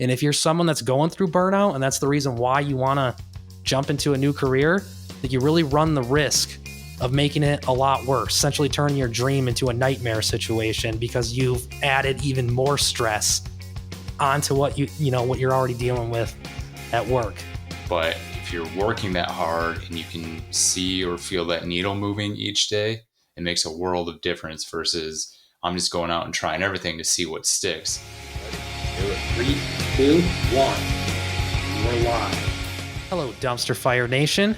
And if you're someone that's going through burnout and that's the reason why you want to jump into a new career, that you really run the risk of making it a lot worse, essentially turning your dream into a nightmare situation because you've added even more stress onto what what you're already dealing with at work. But if you're working that hard and you can see or feel that needle moving each day, it makes a world of difference versus I'm just going out and trying everything to see what sticks. Do it. 3, 2, 1. We're live. Hello, Dumpster Fire Nation.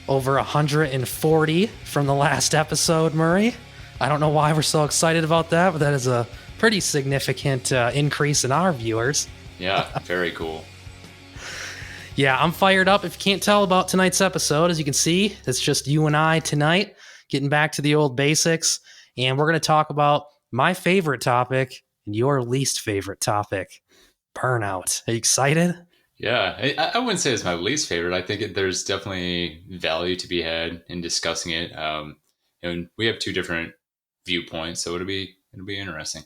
Over 140 from the last episode, Murray. I don't know why we're so excited about that, but that is a pretty significant increase in our viewers. Yeah, very cool. Yeah, I'm fired up. If you can't tell about tonight's episode, as you can see, it's just you and I tonight, getting back to the old basics. And we're going to talk about my favorite topic and your least favorite topic, burnout. Are you excited? Yeah, I wouldn't say it's my least favorite. I think there's definitely value to be had in discussing it. And we have two different viewpoints, so it'll be interesting.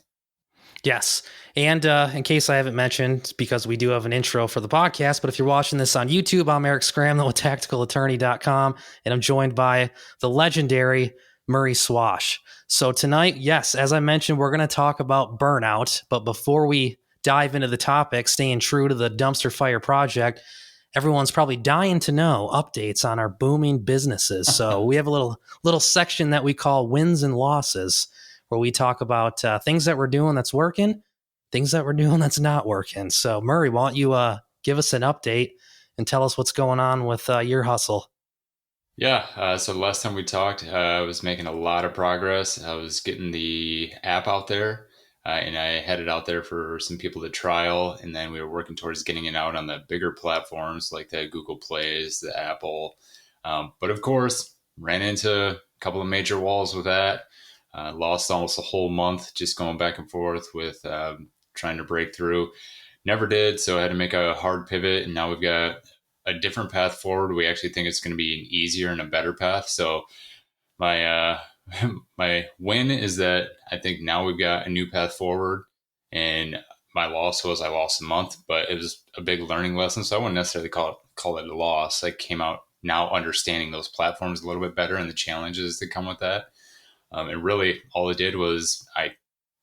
Yes. And in case I haven't mentioned, because we do have an intro for the podcast, but if you're watching this on YouTube, I'm Erik Scramlin with tacticalattorney.com, and I'm joined by the legendary Murray Swoish. So tonight, yes, as I mentioned, we're going to talk about burnout. But before we dive into the topic, staying true to the Dumpster Fire Project, everyone's probably dying to know updates on our booming businesses. So we have a little section that we call wins and losses, where we talk about things that we're doing that's working, things that we're doing that's not working. So Murray, why don't you give us an update and tell us what's going on with your hustle? Yeah, so the last time we talked, I was making a lot of progress. I was getting the app out there, and I had it out there for some people to trial, and then we were working towards getting it out on the bigger platforms like the Google Plays, the Apple. But of course, ran into a couple of major walls with that. Lost almost a whole month just going back and forth with trying to break through. Never did, so I had to make a hard pivot, and now we've got a different path forward. We actually think it's going to be an easier and a better path. So my my win is that I think now we've got a new path forward, and my loss was I lost a month, but it was a big learning lesson. So I wouldn't necessarily call it a loss. I came out now understanding those platforms a little bit better and the challenges that come with that. And really all it did was, I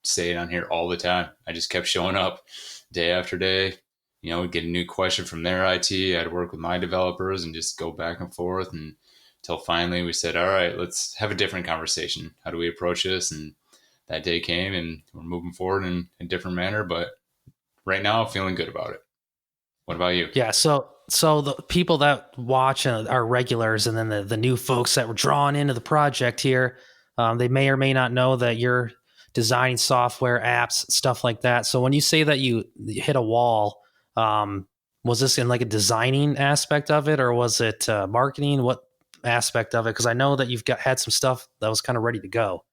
say it on here all the time, I just kept showing up day after day, get a new question from their IT. I'd work with my developers and just go back and forth until finally we said, all right, let's have a different conversation. How do we approach this? And that day came and we're moving forward in a different manner, but right now I'm feeling good about it. What about you? Yeah. So the people that watch are regulars, and then the new folks that were drawn into the project here, they may or may not know that you're designing software, apps, stuff like that. So when you say that you hit a wall, was this in like a designing aspect of it, or was it marketing? What aspect of it? Because I know that you've had some stuff that was kind of ready to go.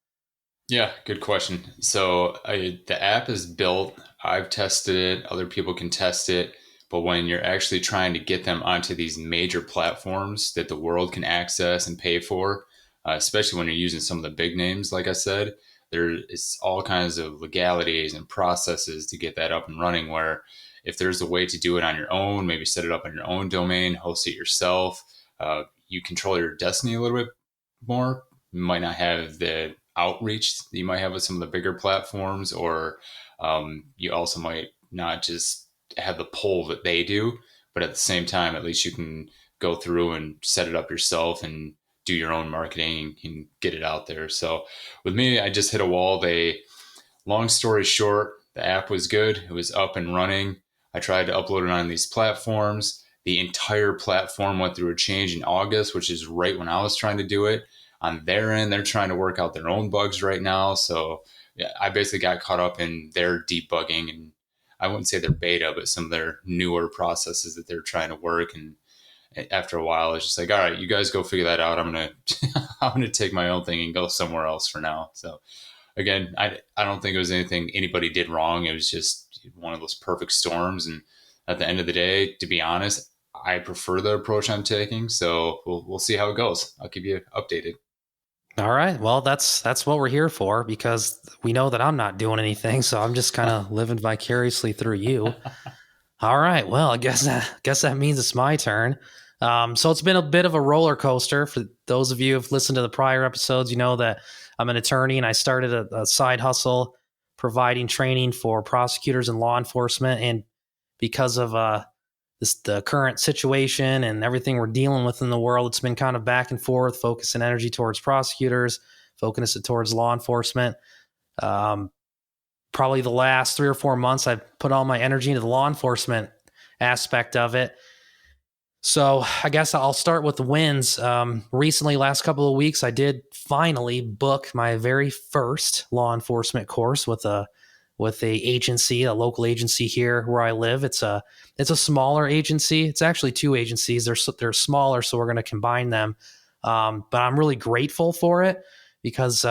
Yeah, good question. So the app is built. I've tested it. Other people can test it. But when you're actually trying to get them onto these major platforms that the world can access and pay for, especially when you're using some of the big names, like I said, there is all kinds of legalities and processes to get that up and running, where if there's a way to do it on your own, maybe set it up on your own domain, host it yourself, you control your destiny a little bit more. You might not have the outreach that you might have with some of the bigger platforms, or you also might not just have the pull that they do, but at the same time, at least you can go through and set it up yourself and do your own marketing and get it out there. So with me, I just hit a wall. Long story short, the app was good. It was up and running. I tried to upload it on these platforms. The entire platform went through a change in August, which is right when I was trying to do it. On their end, they're trying to work out their own bugs right now. So yeah, I basically got caught up in their debugging, and I wouldn't say they're beta, but some of their newer processes that they're trying to work. And after a while, it's just like, all right, you guys go figure that out. I'm gonna take my own thing and go somewhere else for now. So again, I don't think it was anything anybody did wrong. It was just one of those perfect storms. And at the end of the day, to be honest, I prefer the approach I'm taking. So we'll see how it goes. I'll keep you updated. All right. Well, that's what we're here for, because we know that I'm not doing anything. So I'm just kind of living vicariously through you. All right. Well, I guess that means it's my turn. So it's been a bit of a roller coaster. For those of you who've listened to the prior episodes, you know that I'm an attorney and I started a side hustle providing training for prosecutors and law enforcement. And because of the current situation and everything we're dealing with in the world, it's been kind of back and forth, focusing energy towards prosecutors, focusing it towards law enforcement. Um, Probably the last 3 or 4 months, I've put all my energy into the law enforcement aspect of it. So I guess I'll start with the wins. Recently, last couple of weeks, I did finally book my very first law enforcement course with a agency, a local agency here where I live. It's a smaller agency. It's actually two agencies. They're smaller, so we're going to combine them. But I'm really grateful for it because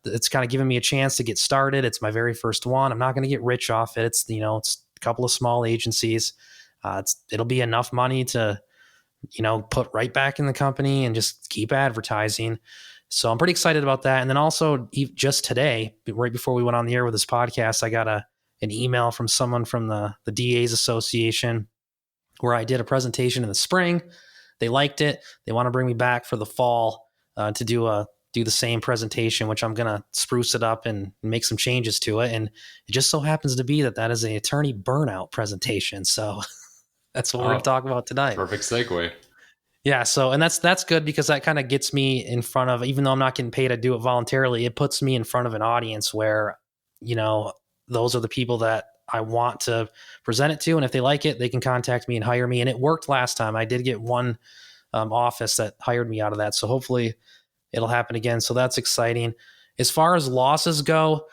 it's kind of given me a chance to get started. It's my very first one. I'm not going to get rich off it. It's a couple of small agencies. It'll be enough money to put right back in the company and just keep advertising. So I'm pretty excited about that. And then also just today, right before we went on the air with this podcast, I got an email from someone from the DA's Association where I did a presentation in the spring. They liked it. They want to bring me back for the fall to do the same presentation, which I'm going to spruce it up and make some changes to it. And it just so happens to be that is an attorney burnout presentation. So that's what we're going to talk about tonight. Perfect segue. Yeah. So, and that's good because that kind of gets me in front of, even though I'm not getting paid to do it voluntarily, it puts me in front of an audience where, those are the people that I want to present it to. And if they like it, they can contact me and hire me. And it worked last time. I did get one office that hired me out of that. So hopefully it'll happen again. So that's exciting. As far as losses go,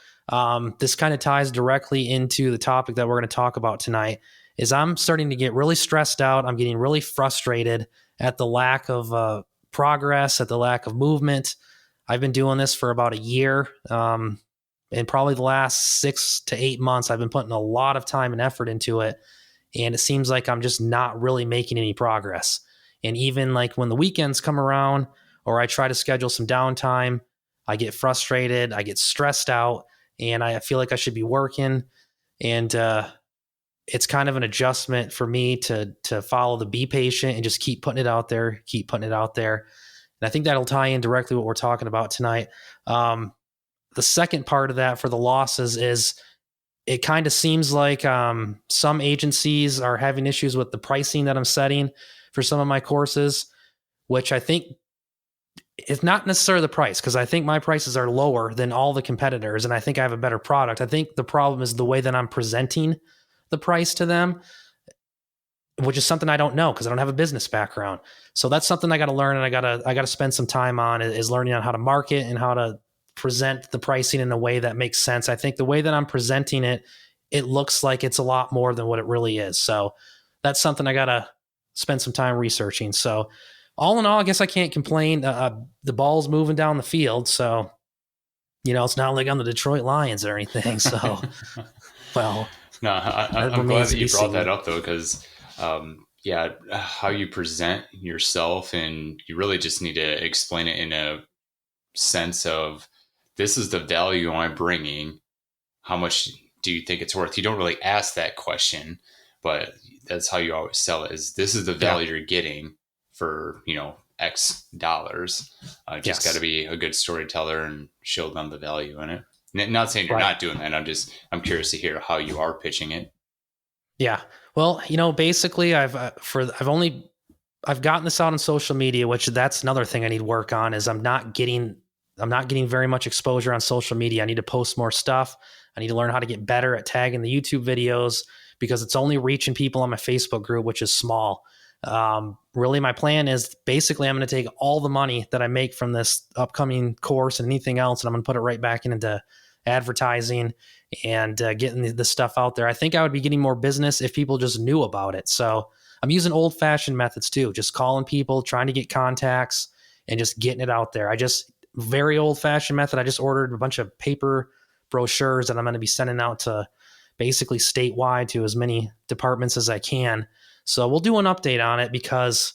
this kind of ties directly into the topic that we're going to talk about tonight. Is I'm starting to get really stressed out. I'm getting really frustrated at the lack of progress, at the lack of movement. I've been doing this for about a year. And probably the last 6 to 8 months, I've been putting a lot of time and effort into it. And it seems like I'm just not really making any progress. And even like when the weekends come around or I try to schedule some downtime, I get frustrated, I get stressed out, and I feel like I should be working. And it's kind of an adjustment for me to follow the be patient and just keep putting it out there, And I think that'll tie in directly what we're talking about tonight. The second part of that for the losses is it kind of seems like some agencies are having issues with the pricing that I'm setting for some of my courses, which I think it's not necessarily the price, because I think my prices are lower than all the competitors and I think I have a better product. I think the problem is the way that I'm presenting the price to them, which is something I don't know because I don't have a business background. So that's something I got to learn, and I got to spend some time on is learning on how to market and how to present the pricing in a way that makes sense. I think the way that I'm presenting it, it looks like it's a lot more than what it really is. So that's something I got to spend some time researching. So all in all, I guess I can't complain. The ball's moving down the field. So, it's not like I'm the Detroit Lions or anything. So, well, no, I'm glad that you brought that up though, because how you present yourself, and you really just need to explain it in a sense of, this is the value I'm bringing. How much do you think it's worth? You don't really ask that question, but that's how you always sell it, is this is the value you're getting for, X dollars. Just got to be a good storyteller and show them the value in it. Not saying you're not doing that. I'm curious to hear how you are pitching it. Yeah. Well, basically I've gotten this out on social media, which that's another thing I need to work on, is I'm not getting very much exposure on social media. I need to post more stuff. I need to learn how to get better at tagging the YouTube videos, because it's only reaching people on my Facebook group, which is small. Really, my plan is basically I'm going to take all the money that I make from this upcoming course and anything else, and I'm going to put it right back into advertising and getting the stuff out there. I think I would be getting more business if people just knew about it. So I'm using old-fashioned methods too, just calling people, trying to get contacts, and just getting it out there. Very old-fashioned method. I just ordered a bunch of paper brochures that I'm going to be sending out to basically statewide to as many departments as I can. So we'll do an update on it, because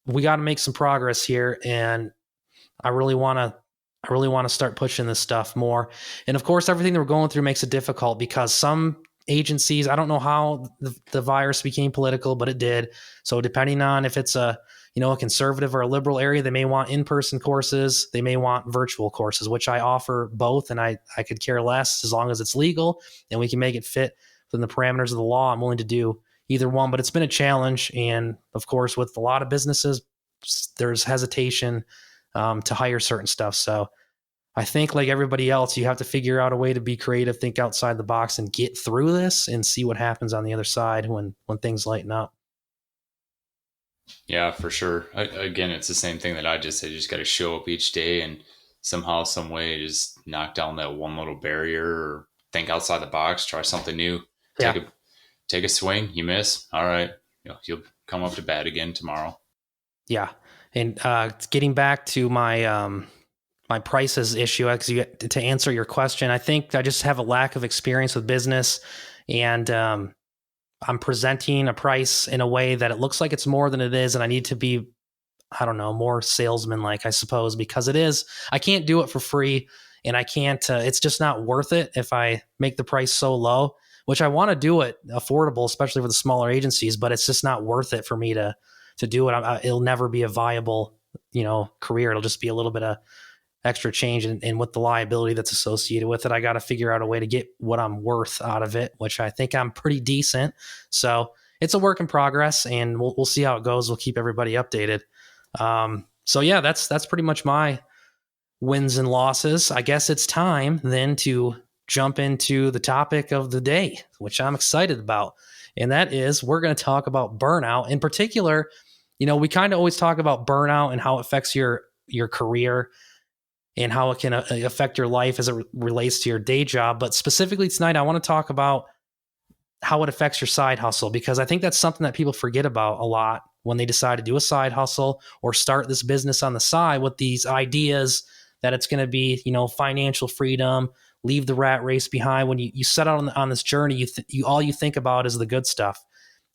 we got to make some progress here, and I really want to start pushing this stuff more. And of course, everything that we're going through makes it difficult, because some agencies, I don't know how the virus became political, but it did. So depending on if it's a conservative or a liberal area, they may want in-person courses. They may want virtual courses, which I offer both. And I could care less as long as it's legal and we can make it fit within the parameters of the law. I'm willing to do either one, but it's been a challenge. And of course, with a lot of businesses, there's hesitation to hire certain stuff. So I think like everybody else, you have to figure out a way to be creative, think outside the box and get through this and see what happens on the other side when things lighten up. Yeah, for sure. Again, it's the same thing that I just said. You just got to show up each day and somehow, some way, just knock down that one little barrier or think outside the box, try something new, take a swing. You miss. All right. You'll come up to bat again tomorrow. Yeah. And getting back to my my prices issue, to answer your question, I think I just have a lack of experience with business, and I'm presenting a price in a way that it looks like it's more than it is, and I need to be, I don't know, more salesman-like, I suppose, because it is. I can't do it for free, and I can't. It's just not worth it if I make the price so low, which I want to do it affordable, especially for the smaller agencies, but it's just not worth it for me to do it. It'll never be a viable, career. It'll just be a little bit of extra change, and with the liability that's associated with it, I got to figure out a way to get what I'm worth out of it, which I think I'm pretty decent. So it's a work in progress, and we'll see how it goes. We'll keep everybody updated. So yeah, that's pretty much my wins and losses. I guess it's time then to jump into the topic of the day, which I'm excited about. And that is, we're going to talk about burnout. In particular, we kind of always talk about burnout and how it affects your career and how it can affect your life as it relates to your day job. But specifically tonight, I want to talk about how it affects your side hustle, because I think that's something that people forget about a lot when they decide to do a side hustle or start this business on the side with these ideas that it's going to be, financial freedom, leave the rat race behind. When you set out on this journey, all you think about is the good stuff,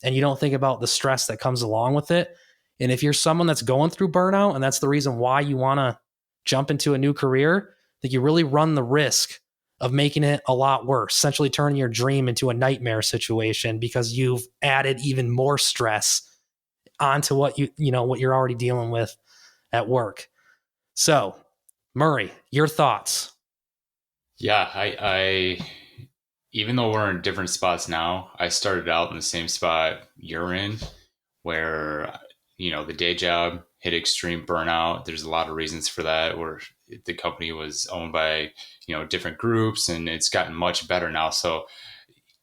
and you don't think about the stress that comes along with it. And if you're someone that's going through burnout, and that's the reason why you want to jump into a new career, that you really run the risk of making it a lot worse, essentially turning your dream into a nightmare situation, because you've added even more stress onto what what you're already dealing with at work. So, Murray, your thoughts? Yeah, I even though we're in different spots now, I started out in the same spot you're in, where the day job hit extreme burnout. There's a lot of reasons for that, where the company was owned by different groups, and it's gotten much better now. So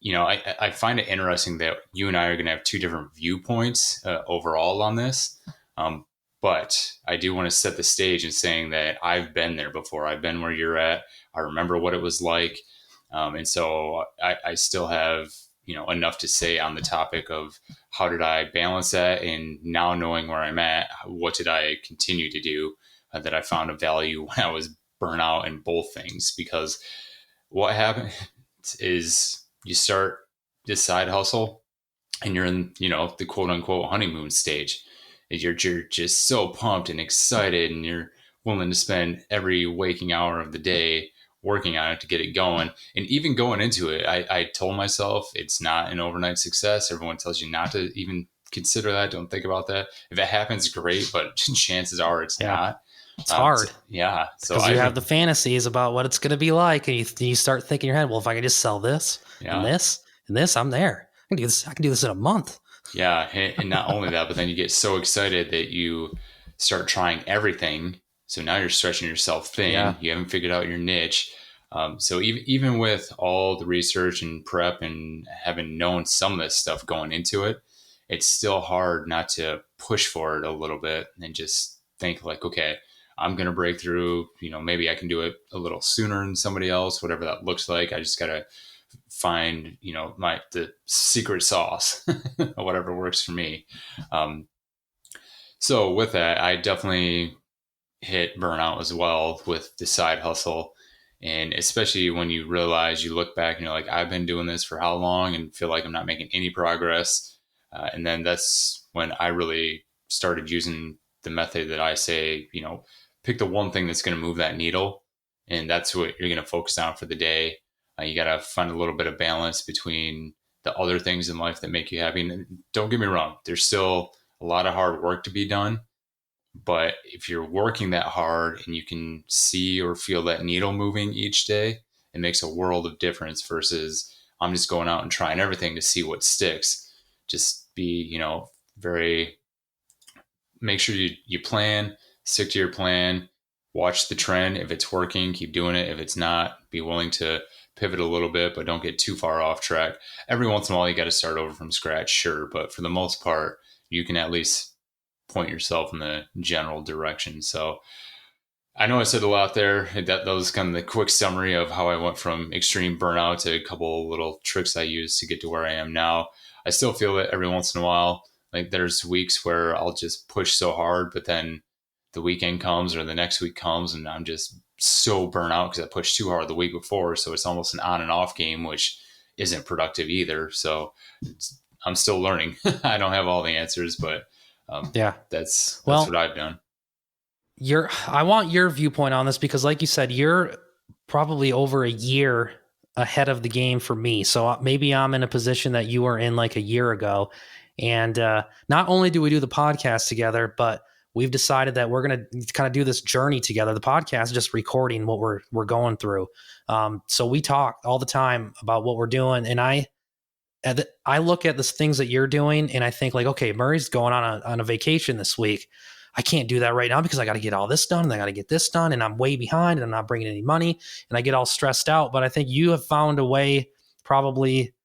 I find it interesting that you and I are going to have two different viewpoints overall on this. But I do want to set the stage in saying that I've been there before. I've been where you're at. I remember what it was like. And so I still have, enough to say on the topic of how did I balance that? And now knowing where I'm at, what did I continue to do that I found of value when I was burnt out in both things? Because what happens is you start this side hustle and you're in, the quote unquote honeymoon stage. You're just so pumped and excited, and you're willing to spend every waking hour of the day working on it to get it going. And even going into it, I told myself it's not an overnight success. Everyone tells you not to even consider that. Don't think about that. If it happens, great, but chances are it's not. It's hard. Yeah. So you have the fantasies about what it's going to be like, and you start thinking in your head, well, if I can just sell this and this and this, I'm there. I can do this in a month. Yeah. And not only that, but then you get so excited that you start trying everything. So now you're stretching yourself thin. Yeah. You haven't figured out your niche. So even with all the research and prep and having known some of this stuff going into it, it's still hard not to push for it a little bit and just think like, okay, I'm going to break through, maybe I can do it a little sooner than somebody else, whatever that looks like. I just got to find, the secret sauce or whatever works for me. So with that, I definitely hit burnout as well with the side hustle. And especially when you realize, you look back and you're like, I've been doing this for how long, and feel like I'm not making any progress. And then that's when I really started using the method that I say, pick the one thing that's going to move that needle. And that's what you're going to focus on for the day. You got to find a little bit of balance between the other things in life that make you happy. And don't get me wrong, there's still a lot of hard work to be done. But if you're working that hard and you can see or feel that needle moving each day, it makes a world of difference versus I'm just going out and trying everything to see what sticks. Just be, very, make sure you plan, stick to your plan, watch the trend. If it's working, keep doing it. If it's not, be willing to pivot a little bit, but don't get too far off track. Every once in a while, you got to start over from scratch, sure. But for the most part, you can at least point yourself in the general direction. So I know I said a lot there. That was kind of the quick summary of how I went from extreme burnout to a couple little tricks I used to get to where I am now. I still feel it every once in a while. Like there's weeks where I'll just push so hard, but then the weekend comes or the next week comes and I'm just so burnt out because I pushed too hard the week before. So it's almost an on and off game, which isn't productive either. So I'm still learning. I don't have all the answers, but that's what I've done. I want your viewpoint on this because like you said, you're probably over a year ahead of the game for me. So maybe I'm in a position that you were in like a year ago. And not only do we do the podcast together, but we've decided that we're going to kind of do this journey together. The podcast is just recording what we're going through. So we talk all the time about what we're doing. And I look at the things that you're doing and I think like, okay, Murray's going on a vacation this week. I can't do that right now because I got to get all this done and I got to get this done and I'm way behind and I'm not bringing any money and I get all stressed out. But I think you have found a way probably,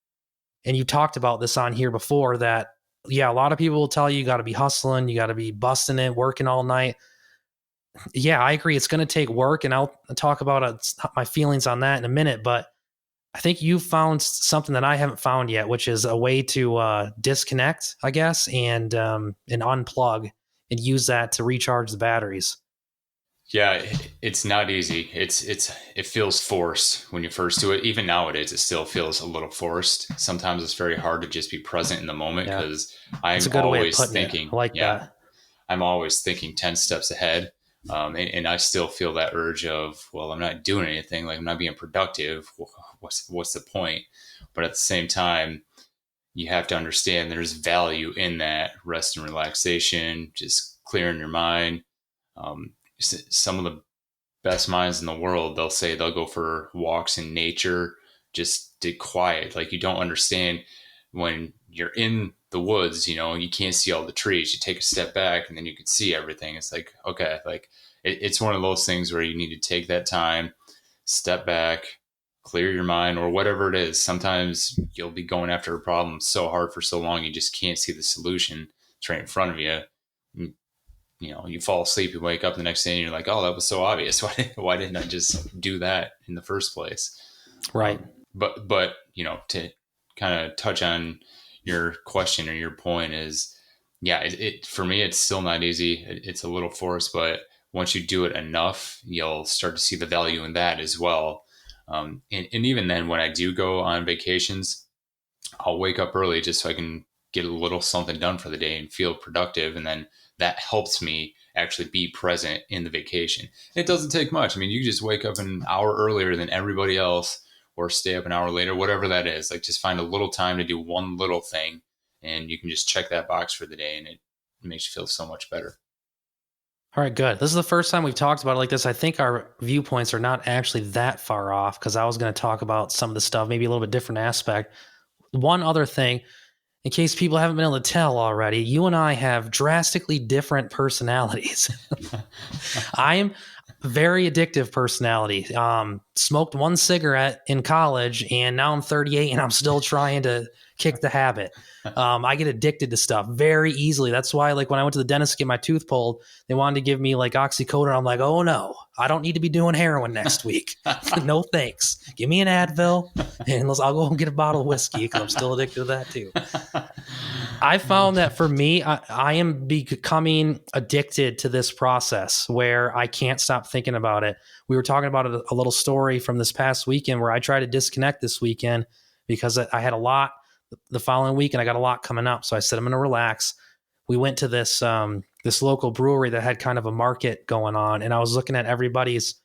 and you talked about this on here before that, yeah, a lot of people will tell you got to be hustling, you got to be busting it, working all night. Yeah, I agree. It's going to take work and I'll talk about my feelings on that in a minute, but I think you found something that I haven't found yet, which is a way to disconnect, I guess, and unplug and use that to recharge the batteries. Yeah, it's not easy. It feels forced when you first do it. Even nowadays, it still feels a little forced. Sometimes it's very hard to just be present in the moment because I'm always thinking. I like that. I'm always thinking 10 steps ahead. And I still feel that urge of, well, I'm not doing anything. Like I'm not being productive. What's the point? But at the same time, you have to understand there's value in that rest and relaxation, just clearing your mind. Some of the best minds in the world, they'll say they'll go for walks in nature, just to quiet. Like you don't understand when you're in the woods, you can't see all the trees. You take a step back and then you can see everything. It's like, okay, like it's one of those things where you need to take that time, step back, clear your mind or whatever it is. Sometimes you'll be going after a problem so hard for so long, you just can't see the solution. It's right in front of you. You fall asleep, you wake up the next day and you're like, oh, that was so obvious. Why didn't I just do that in the first place? Right. But to kind of touch on your question or your point is, yeah, it for me, it's still not easy. It's a little forced, but once you do it enough, you'll start to see the value in that as well. And even then, when I do go on vacations, I'll wake up early just so I can get a little something done for the day and feel productive. And then that helps me actually be present in the vacation. It doesn't take much. I mean, you just wake up an hour earlier than everybody else or stay up an hour later, whatever that is. Like just find a little time to do one little thing and you can just check that box for the day and it makes you feel so much better. All right, good. This is the first time we've talked about it like this. I think our viewpoints are not actually that far off because I was going to talk about some of the stuff, maybe a little bit different aspect. One other thing, in case people haven't been able to tell already, you and I have drastically different personalities. I'm very addictive personality. Smoked one cigarette in college and now I'm 38 and I'm still trying to kick the habit. I get addicted to stuff very easily. That's why, like, when I went to the dentist to get my tooth pulled, they wanted to give me like oxycodone. I'm like, oh no, I don't need to be doing heroin next week. No thanks. Give me an Advil and I'll go and get a bottle of whiskey because I'm still addicted to that too. I found that for me, I am becoming addicted to this process where I can't stop thinking about it. We were talking about a little story from this past weekend where I tried to disconnect this weekend because I had a lot the following week and I got a lot coming up. So I said, I'm going to relax. We went to this local brewery that had kind of a market going on. And I was looking at everybody's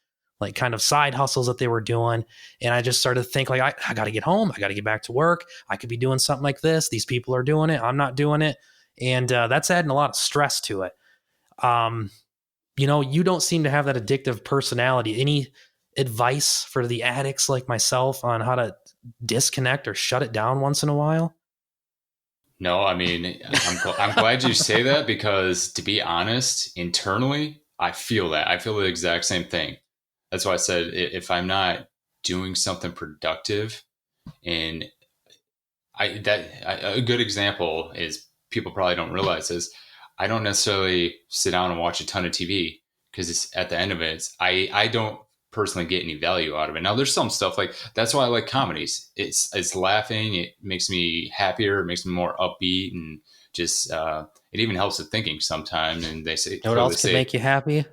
like kind of side hustles that they were doing. And I just started to think like, I got to get home. I got to get back to work. I could be doing something like this. These people are doing it. I'm not doing it. And that's adding a lot of stress to it. You don't seem to have that addictive personality. Any advice for the addicts like myself on how to disconnect or shut it down once in a while? No, I mean, I'm glad you say that, because to be honest, internally, I feel that. I feel the exact same thing. That's why I said if I'm not doing something productive, and a good example is, people probably don't realize this, I don't necessarily sit down and watch a ton of TV, because it's at the end of it, I don't personally get any value out of it. Now there's some stuff like, that's why I like comedies. It's laughing. It makes me happier. It makes me more upbeat, and just, it even helps with thinking sometimes. And they say, You know what else can make you happy?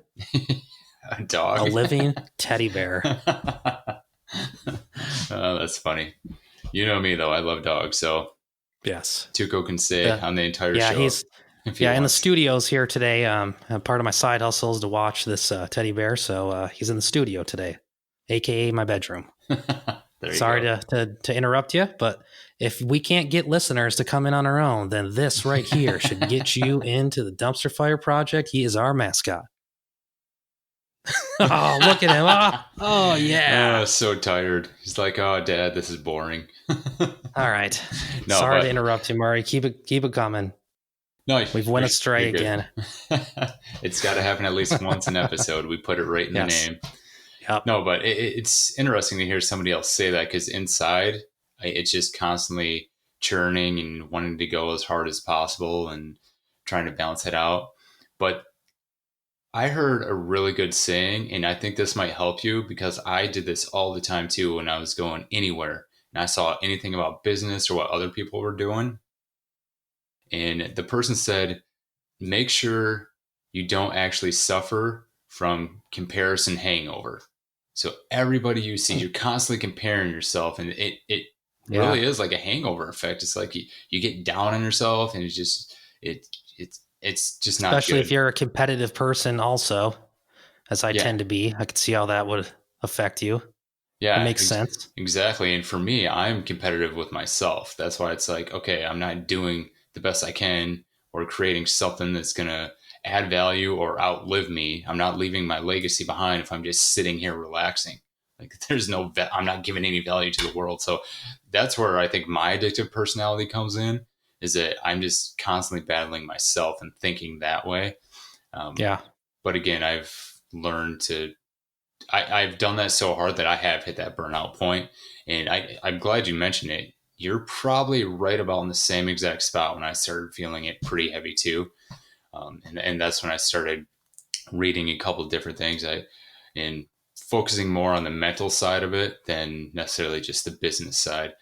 a dog, a living teddy bear. Oh, that's funny. You know me though. I love dogs. So yes, Tuco can say on the entire show. He's in the studios here today. Part of my side hustle is to watch this teddy bear. So he's in the studio today, AKA my bedroom. Sorry to interrupt you, but if we can't get listeners to come in on our own, then this right here should get you into the Dumpster Fire Project. He is our mascot. Oh, look at him. Oh yeah. Oh, so tired. He's like, oh, Dad, this is boring. All right. No, sorry to interrupt you, Murray. Keep it coming. No, we've went astray again. It's got to happen at least once an episode. We put it right in the name. Yep. No, but it's interesting to hear somebody else say that, because inside it's just constantly churning and wanting to go as hard as possible and trying to balance it out. But I heard a really good saying, and I think this might help you, because I did this all the time too when I was going anywhere and I saw anything about business or what other people were doing. And the person said, make sure you don't actually suffer from comparison hangover. So everybody you see, you're constantly comparing yourself, and it really is like a hangover effect. It's like you get down on yourself, and it's just not especially good. If you're a competitive person also, as I tend to be. I could see how that would affect you. Yeah, it makes sense. Exactly. And for me, I'm competitive with myself. That's why it's like, okay, I'm not doing the best I can or creating something that's going to add value or outlive me. I'm not leaving my legacy behind if I'm just sitting here relaxing. Like I'm not giving any value to the world. So that's where I think my addictive personality comes in, is that I'm just constantly battling myself and thinking that way. But again, I've learned I've done that so hard that I have hit that burnout point. And I'm glad you mentioned it. You're probably right about in the same exact spot when I started feeling it pretty heavy too. And that's when I started reading a couple of different things and focusing more on the mental side of it than necessarily just the business side.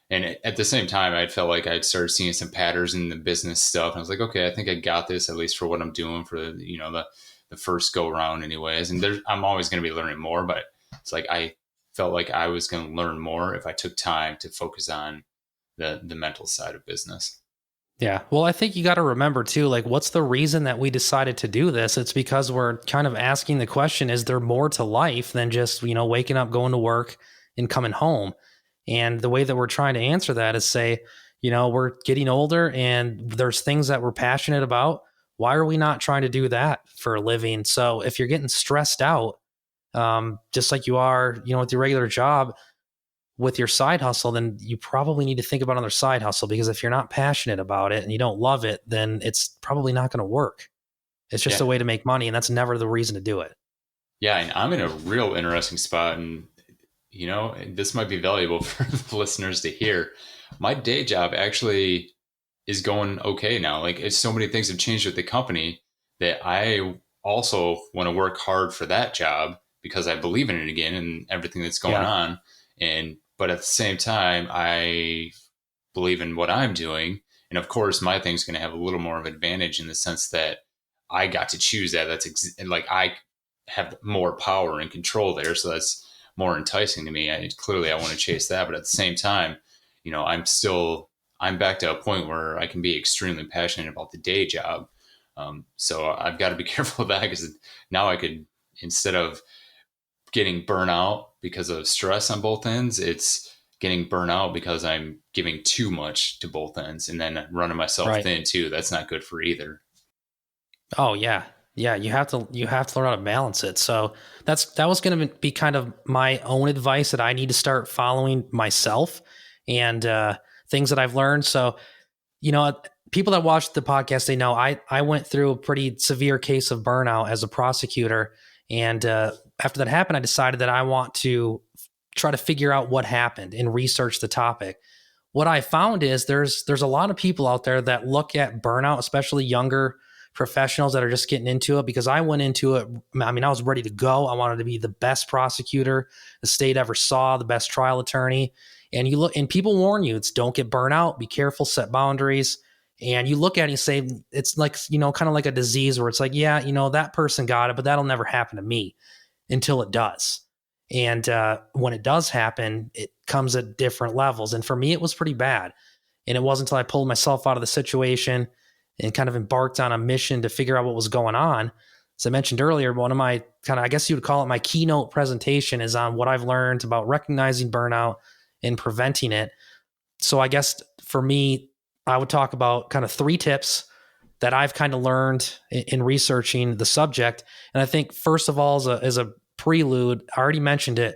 And at the same time, I felt like I'd started seeing some patterns in the business stuff. And I was like, okay, I think I got this, at least for what I'm doing for the first go around anyways. And I'm always going to be learning more, but it's like, I felt like I was going to learn more if I took time to focus on the mental side of business. Yeah. Well, I think you got to remember too, like, what's the reason that we decided to do this? It's because we're kind of asking the question, is there more to life than just, waking up, going to work and coming home? And the way that we're trying to answer that is say, we're getting older and there's things that we're passionate about. Why are we not trying to do that for a living? So if you're getting stressed out, just like you are, with your regular job, with your side hustle, then you probably need to think about another side hustle, because if you're not passionate about it and you don't love it, then it's probably not going to work. It's just a way to make money, and that's never the reason to do it. Yeah. And I'm in a real interesting spot, and this might be valuable for the listeners to hear. My day job actually is going okay now. Like, it's so many things have changed with the company that I also want to work hard for that job because I believe in it again and everything that's going on. But at the same time, I believe in what I'm doing. And of course, my thing's going to have a little more of an advantage in the sense that I got to choose that. I have more power and control there. So that's more enticing to me. I want to chase that. But at the same time, I'm back to a point where I can be extremely passionate about the day job. So I've got to be careful of that, because now I could, instead of getting burnout because of stress on both ends. It's getting burnout because I'm giving too much to both ends and then running myself thin too. That's not good for either. Oh yeah. Yeah, you have to learn how to balance it. So that was going to be kind of my own advice that I need to start following myself, and things that I've learned. So, people that watch the podcast, they know I went through a pretty severe case of burnout as a prosecutor, and after that happened, I decided that I want to try to figure out what happened and research the topic. What I found is there's a lot of people out there that look at burnout, especially younger professionals that are just getting into it, because I went into it. I mean, I was ready to go. I wanted to be the best prosecutor the state ever saw, the best trial attorney. And you look, and people warn you, it's don't get burnout, be careful, set boundaries. And you look at it and you say, it's like, kind of like a disease where it's like, yeah, that person got it, but that'll never happen to me until it does. And when it does happen, it comes at different levels. And for me, it was pretty bad. And it wasn't until I pulled myself out of the situation and kind of embarked on a mission to figure out what was going on. As I mentioned earlier, one of my I guess you would call it my keynote presentation, is on what I've learned about recognizing burnout and preventing it. So I guess for me, I would talk about kind of 3 tips that I've kind of learned in researching the subject. And I think first of all, as a prelude, I already mentioned it.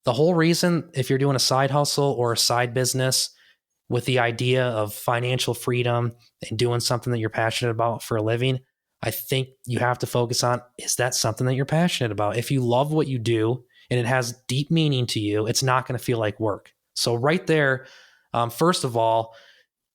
The whole reason, if you're doing a side hustle or a side business with the idea of financial freedom and doing something that you're passionate about for a living, I think you have to focus on, is that something that you're passionate about? If you love what you do and it has deep meaning to you, it's not going to feel like work. So right there, first of all,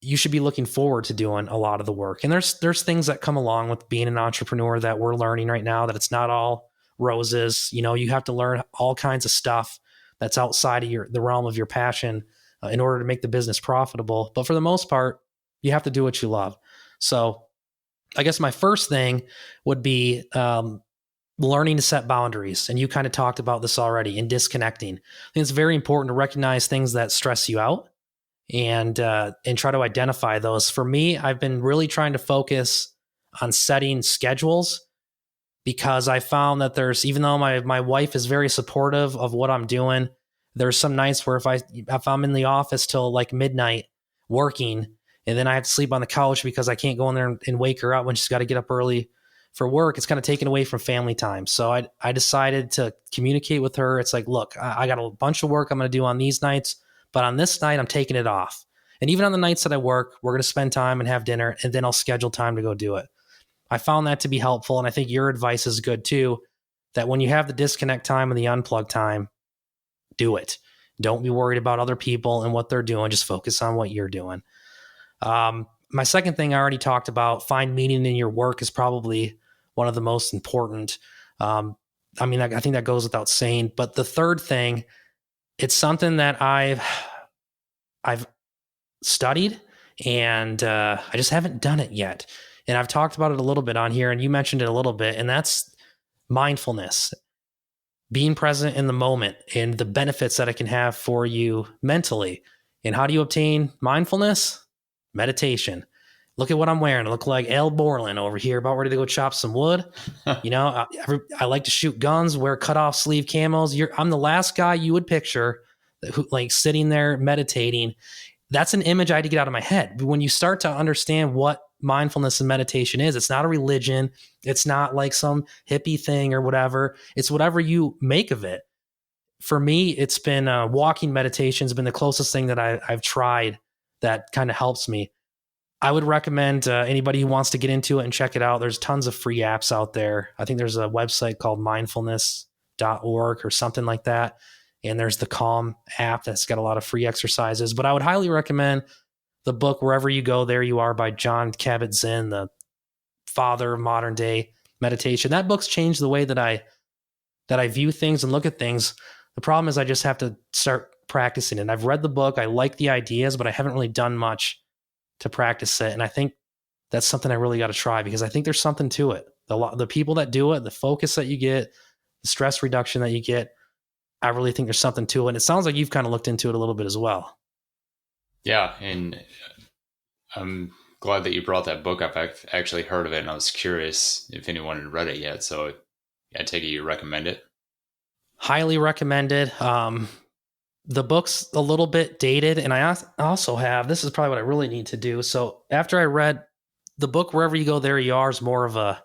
you should be looking forward to doing a lot of the work. And there's things that come along with being an entrepreneur that we're learning right now, that it's not all roses. You have to learn all kinds of stuff that's outside of the realm of your passion in order to make the business profitable. But for the most part, you have to do what you love. So I guess my first thing would be learning to set boundaries. And you kind of talked about this already in disconnecting. I think it's very important to recognize things that stress you out and try to identify those. For me, I've been really trying to focus on setting schedules, because I found that even though my wife is very supportive of what I'm doing, there's some nights where if I'm in the office till like midnight working, and then I have to sleep on the couch because I can't go in there and wake her up when she's got to get up early for work, it's kind of taken away from family time. So I decided to communicate with her. It's like, look, I got a bunch of work I'm going to do on these nights, but on this night, I'm taking it off. And even on the nights that I work, we're going to spend time and have dinner, and then I'll schedule time to go do it. I found that to be helpful. And I think your advice is good too, that when you have the disconnect time and the unplug time, do it. Don't be worried about other people and what they're doing. Just focus on what you're doing. My second thing I already talked about, find meaning in your work, is probably one of the most important. I think that goes without saying. But the third thing, it's something that I've studied, and I just haven't done it yet. And I've talked about it a little bit on here, and you mentioned it a little bit, and that's mindfulness, being present in the moment and the benefits that it can have for you mentally. And how do you obtain mindfulness? Meditation. Look at what I'm wearing. I look like Al Borland over here, about ready to go chop some wood. I like to shoot guns, wear cutoff sleeve camos. I'm the last guy you would picture who, like, sitting there meditating. That's an image I had to get out of my head. But when you start to understand what mindfulness and meditation is, it's not a religion. It's not like some hippie thing or whatever. It's whatever you make of it. For me, it's been walking meditation has been the closest thing that I've tried that kind of helps me. I would recommend anybody who wants to get into it and check it out. There's tons of free apps out there. I think there's a website called mindfulness.org or something like that. And there's the Calm app that's got a lot of free exercises. But I would highly recommend the book Wherever You Go, There You Are by Jon Kabat-Zinn, the father of modern day meditation. That book's changed the way that I view things and look at things. The problem is I just have to start practicing it. And I've read the book. I like the ideas, but I haven't really done much to practice it. And I think that's something I really got to try, because I think there's something to it. The people that do it, the focus that you get, the stress reduction that you get, I really think there's something to it. And it sounds like you've kind of looked into it a little bit as well. Yeah. And I'm glad that you brought that book up. I've actually heard of it, and I was curious if anyone had read it yet. So I take it you recommend it. Highly recommended. The book's a little bit dated, and I also have, this is probably what I really need to do. So after I read the book, Wherever You Go, There You Are, is more of a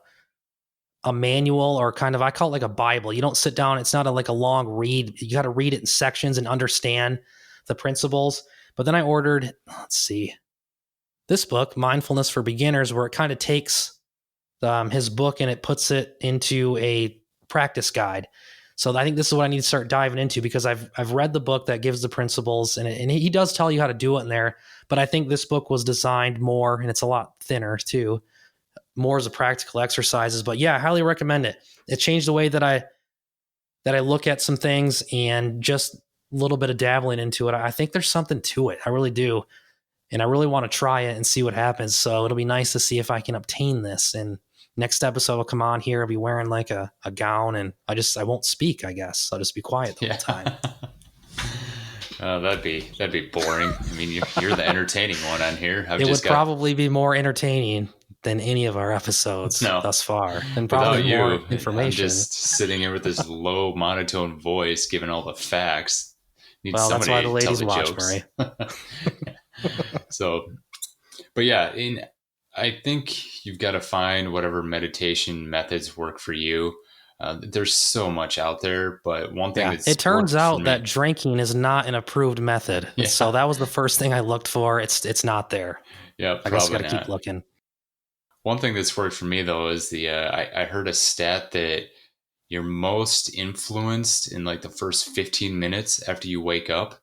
manual, or kind of, I call it like a Bible. You don't sit down. It's not like a long read. You got to read it in sections and understand the principles. But then I ordered, let's see, this book, Mindfulness for Beginners, where it kind of takes his book and it puts it into a practice guide. So I think this is what I need to start diving into, because I've read the book that gives the principles, and he does tell you how to do it in there. But I think this book was designed more, and it's a lot thinner too, more as a practical exercises. But yeah, I highly recommend it. It changed the way that I look at some things, and just a little bit of dabbling into it. I think there's something to it. I really do. And I really want to try it and see what happens. So it'll be nice to see if I can obtain this. And next episode will come on here. I'll be wearing like a gown, and I won't speak, I guess. I'll just be quiet the whole time. That'd be boring. I mean, you're the entertaining one on here. It would probably be more entertaining than any of our episodes thus far. And probably more information. I'm just sitting here with this low monotone voice, giving all the facts. Well, that's why the ladies watch, Murray. So, but yeah, I think you've got to find whatever meditation methods work for you. There's so much out there, but one thing it turns out that drinking is not an approved method. Yeah. So that was the first thing I looked for. It's not there. Yeah, I guess I got to keep looking. One thing that's worked for me though is I heard a stat that you're most influenced in like the first 15 minutes after you wake up.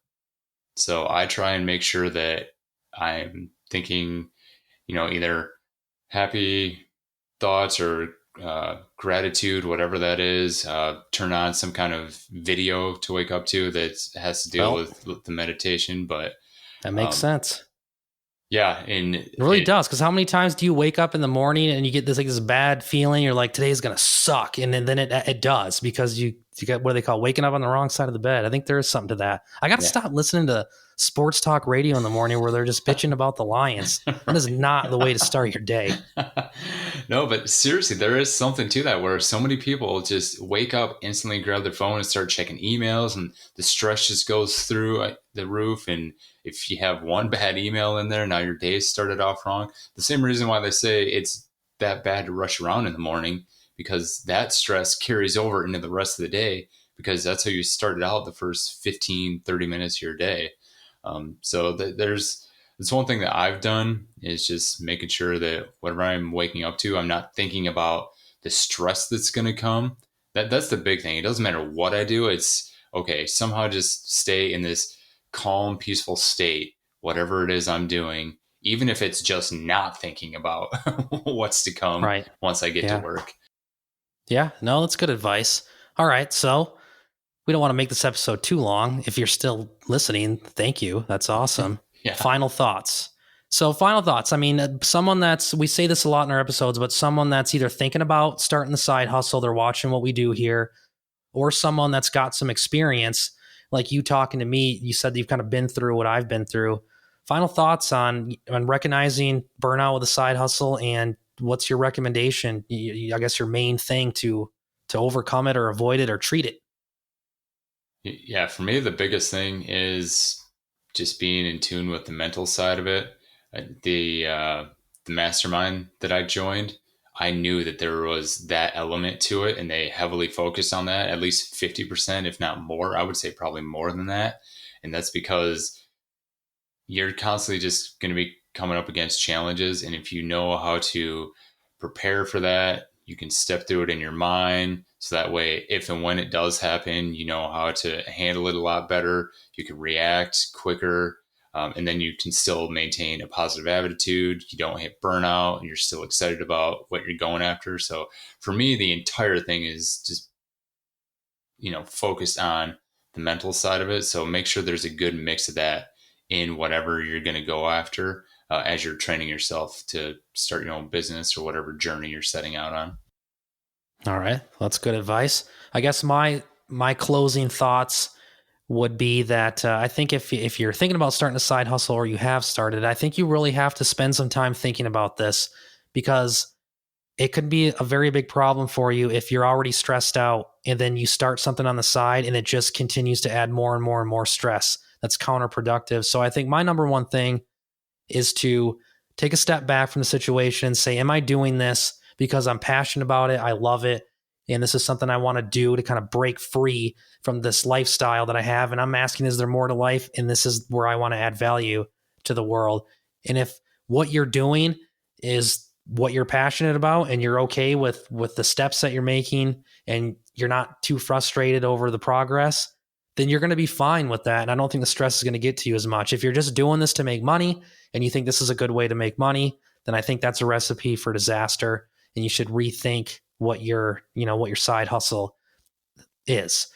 So I try and make sure that I'm thinking, either happy thoughts or gratitude, whatever that is. Turn on some kind of video to wake up to that has to deal with the meditation. But that makes sense. Yeah, and it really does. Because how many times do you wake up in the morning and you get this bad feeling? You're like, today's gonna suck, and then it does, because you got, what do they call, waking up on the wrong side of the bed. I think there is something to that. I got to stop listening to sports talk radio in the morning where they're just bitching about the Lions. That is not the way to start your day. No, but seriously, there is something to that, where so many people just wake up, instantly grab their phone and start checking emails, and the stress just goes through the roof. And if you have one bad email in there, now your day started off wrong. The same reason why they say it's that bad to rush around in the morning, because that stress carries over into the rest of the day, because that's how you started out the first 15, 30 minutes of your day. So there's one thing that I've done is just making sure that whatever I'm waking up to, I'm not thinking about the stress that's going to come. That's the big thing. It doesn't matter what I do. It's okay. Somehow just stay in this calm, peaceful state, whatever it is I'm doing, even if it's just not thinking about what's to come once I get to work. Yeah, no, that's good advice. All right. So we don't want to make this episode too long. If you're still listening, thank you. That's awesome. Yeah. Final thoughts. So final thoughts. I mean, we say this a lot in our episodes, but someone that's either thinking about starting the side hustle, they're watching what we do here, or someone that's got some experience, like you talking to me, you said that you've kind of been through what I've been through. Final thoughts on recognizing burnout with a side hustle, and what's your recommendation? I guess your main thing to overcome it or avoid it or treat it. Yeah, for me, the biggest thing is just being in tune with the mental side of it. The mastermind that I joined, I knew that there was that element to it, and they heavily focused on that, at least 50%, if not more. I would say probably more than that. And that's because you're constantly just going to be coming up against challenges. And if you know how to prepare for that, you can step through it in your mind. So that way, if and when it does happen, you know how to handle it a lot better. You can react quicker. And then you can still maintain a positive attitude. You don't hit burnout, and you're still excited about what you're going after. So for me, the entire thing is just, focused on the mental side of it. So make sure there's a good mix of that in whatever you're going to go after as you're training yourself to start your own business or whatever journey you're setting out on. All right. Well, that's good advice. I guess my closing thoughts would be that I think if you're thinking about starting a side hustle, or you have started, I think you really have to spend some time thinking about this, because it could be a very big problem for you if you're already stressed out and then you start something on the side and it just continues to add more and more and more stress. That's counterproductive. So I think my number one thing is to take a step back from the situation and say, am I doing this because I'm passionate about it? I love it. And this is something I want to do to kind of break free from this lifestyle that I have. And I'm asking, is there more to life? And this is where I want to add value to the world. And if what you're doing is what you're passionate about and you're okay with the steps that you're making and you're not too frustrated over the progress, then you're going to be fine with that. And I don't think the stress is going to get to you as much. If you're just doing this to make money and you think this is a good way to make money, then I think that's a recipe for disaster. And you should rethink what your side hustle is.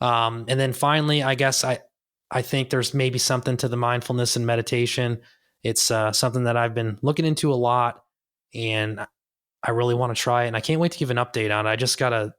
And then finally, I guess I think there's maybe something to the mindfulness and meditation. It's something that I've been looking into a lot and I really want to try it. And I can't wait to give an update on it.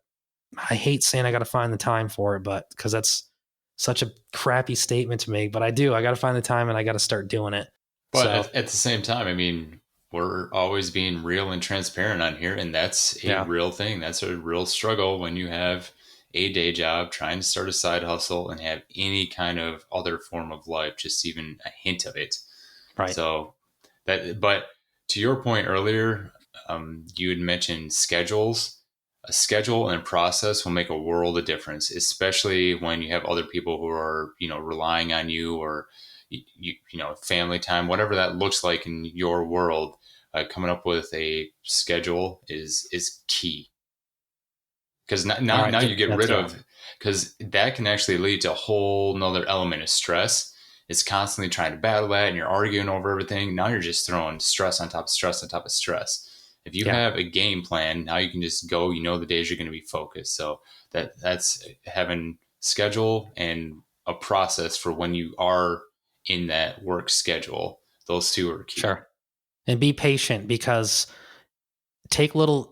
I hate saying I got to find the time for it, but because that's such a crappy statement to make, but I got to find the time and I got to start doing it. But at the same time, I mean, we're always being real and transparent on here, and that's a real thing. That's a real struggle when you have a day job, trying to start a side hustle and have any kind of other form of life, just even a hint of it. Right. So but to your point earlier, you had mentioned schedules. A schedule and a process will make a world of difference, especially when you have other people who are, relying on you or, family time, whatever that looks like in your world. Coming up with a schedule is key. Because now you get rid of, because that can actually lead to a whole nother element of stress. It's constantly trying to battle that and you're arguing over everything. Now you're just throwing stress on top of stress on top of stress. If you have a game plan, now you can just go, the days you're going to be focused. So that's having schedule and a process for when you are in that work schedule. Those two are key. Sure. And be patient, because take little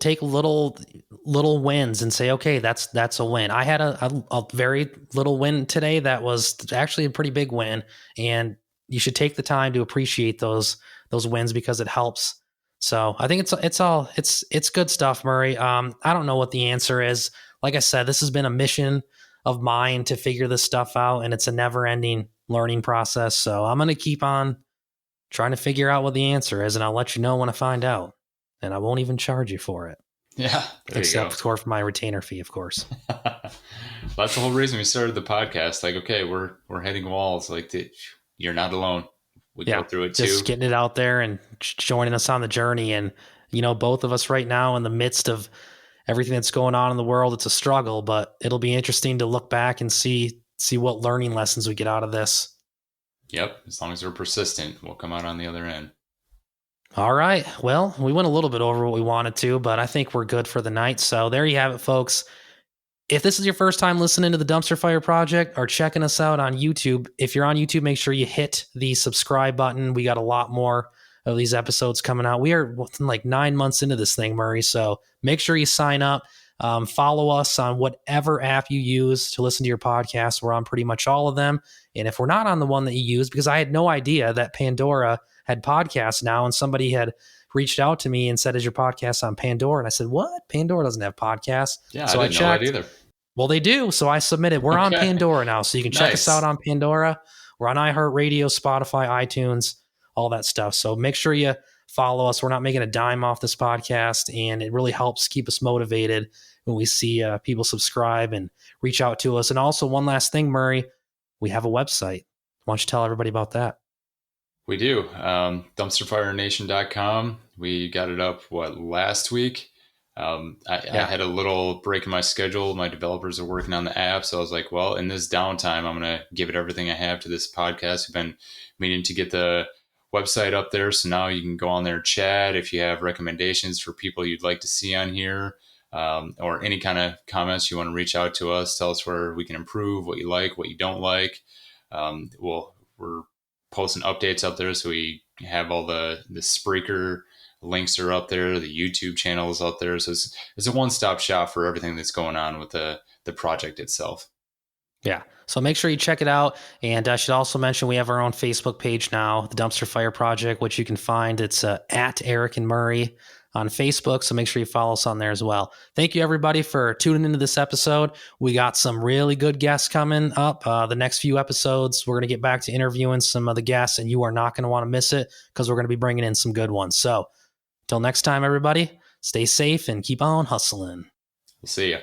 wins and say, okay, that's a win. I had a very little win today that was actually a pretty big win, and you should take the time to appreciate those wins because it helps. So I think it's good stuff, Murray. I don't know what the answer is. Like I said, this has been a mission of mine to figure this stuff out, and it's a never-ending learning process. So I'm going to keep on trying to figure out what the answer is, and I'll let you know when I find out. And I won't even charge you for it. Yeah. Except for my retainer fee, of course. That's the whole reason we started the podcast. Like, okay, we're hitting walls. Like, you're not alone. We go through it too. Just getting it out there and joining us on the journey. And, both of us right now in the midst of everything that's going on in the world, it's a struggle, but it'll be interesting to look back and see what learning lessons we get out of this. Yep. As long as we're persistent, we'll come out on the other end. All right. Well, we went a little bit over what we wanted to, but I think we're good for the night. So there you have it, folks. If this is your first time listening to the Dumpster Fire Project or checking us out on YouTube, if you're on YouTube, make sure you hit the subscribe button. We got a lot more of these episodes coming out. We are like 9 months into this thing, Murray. So make sure you sign up. Follow us on whatever app you use to listen to your podcast. We're on pretty much all of them. And if we're not on the one that you use, because I had no idea that Pandora had podcasts now, and somebody had reached out to me and said, is your podcast on Pandora? And I said, what? Pandora doesn't have podcasts. Yeah, so I didn't know that either. Well, they do. So I submitted. We're on Pandora now. So you can check us out on Pandora. We're on iHeartRadio, Spotify, iTunes, all that stuff. So make sure you follow us. We're not making a dime off this podcast, and it really helps keep us motivated when we see people subscribe and reach out to us. And also, one last thing, Murray, we have a website. Why don't you tell everybody about that? We do. Dumpsterfirenation.com. We got it up, last week? I had a little break in my schedule. My developers are working on the app. So I was like, well, in this downtime, I'm going to give it everything I have to this podcast. We've been meaning to get the website up there. So now you can go on there, chat. If you have recommendations for people you'd like to see on here, or any kind of comments you want to reach out to us, tell us where we can improve, what you like, what you don't like. We're posting updates up there. So we have all the Spreaker links are up there. The YouTube channel is up there. So it's a one-stop shop for everything that's going on with the project itself. Yeah. So make sure you check it out. And I should also mention we have our own Facebook page now, the Dumpster Fire Project, which you can find. It's at Erik and Murray on Facebook. So make sure you follow us on there as well. Thank you, everybody, for tuning into this episode. We got some really good guests coming up. The next few episodes, we're going to get back to interviewing some of the guests, and you are not going to want to miss it because we're going to be bringing in some good ones. So until next time, everybody, stay safe and keep on hustling. We'll see ya.